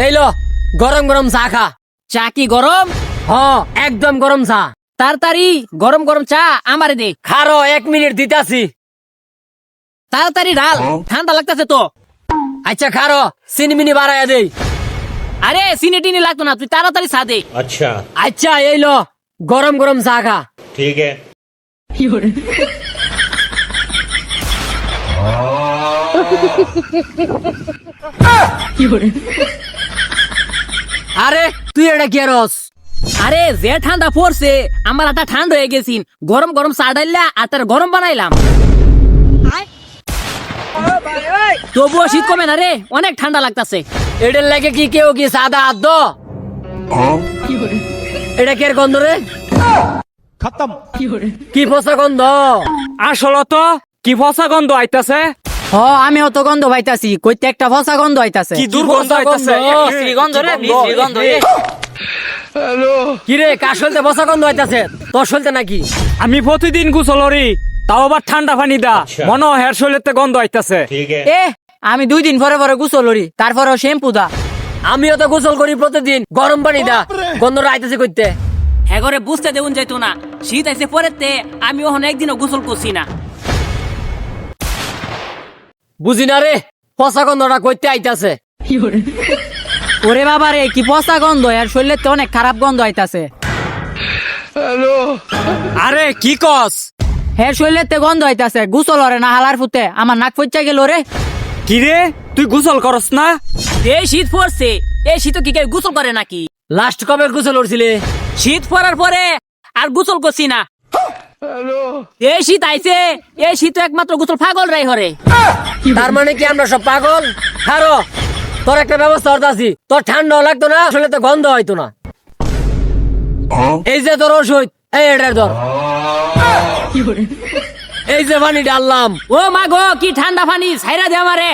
এই লো গরম গরম চা খা। চা কি গরম? হ একদম গরম চা। তাড়াতাড়ি গরম গরম চা আমারে দে। খারো 1 মিনিট দিতাছি। তাড়াতাড়ি ঢাল, ঠান্ডা লাগতেছে তো। আচ্ছা খারো চিনি মিনি বাড়াইয়া দেই। আরে চিনি টিনি লাগতো না, তুই তাড়াতাড়ি চা দে। अच्छा আচ্ছা এই লো গরম গরম চা খা। ठीक है। আরে তুই এটা কি রস? আরে যে ঠান্ডা পড়ছে আমার আটা ঠান্ডা হয়ে গেছিন, গরম গরম চা ডাইলা আটার গরম বানাইলাম। তবুও শীত কমে না রে, অনেক ঠান্ডা লাগতাছে। এটার লাগে কি কেউ কি সাদা হাত দো? এটা কি এর গন্ধ রে? खत्म। কি ফসা গন্ধ? আসলে তো কি ফসা গন্ধ আইতাছে। হ আমি অত গন্ধ পাইতাছি, কইতে একটা ফসা গন্ধ আইতাছে। কি দুর্গন্ধ আইতাছে। বিশ্রী গন্ধ রে, বিশ্রী গন্ধ রে। কি রে কার শরীরে ফসা গন্ধ হইতাছে? তোর শরীরে নাকি? আমি প্রতিদিন গোসল করি, তাও আবার ঠান্ডা পানি দা। আচ্ছা। মনে হয় হেয়ার শরীরেতে গন্ধ আইতাছে। ठीक है। এ আমি 2 দিন পরে পরে গোসল করি, তারপরেও শ্যাম্পু দা। আমিও তো গোসল করি প্রতিদিন, গরম পানি দা। গন্ধটা আইতাছে কইতে। এগরে বুঝতে দেউন যাইতো না, শীত আইছে পরেতে আমি ওখানে একদিনও গোসল করছি না। বুঝি না রে ফসা গন্ধটা কইতে আইতাছে। ওরে বাবা রে কি পচা গন্ধ, এর শরীরে তো অনেক খারাপ গন্ধ আইতাছে। আরে কি কস? হের শরীরে তে গন্ধ আইতাছে, গোসল হরে না হালার ফুতে আমার নাক পচা গেল রে। কি রে তুই গোসল করস না? এই শীত পড়ছে, এই শীত কি কেউ গোসল করে নাকি? লাস্ট কবে গোসল করছিলে? শীত পড়ার পরে আর গোসল করছি না। এই শীত আইছে, এই শীত একমাত্র গোসল পাগল রাই হরে। তার মানে কি আমরা সব পাগল? খারো তোর একটা ব্যবস্থা করতেছি। তোর ঠান্ডা লাগতো না, আসলে তো গন্ধ হইতো না। এই যে তোর ওষুধ, এই এটার ধর। এই যে পানি ডাললাম। ও মা গো কি ঠান্ডা পানি, ছাইরা দে আমারে।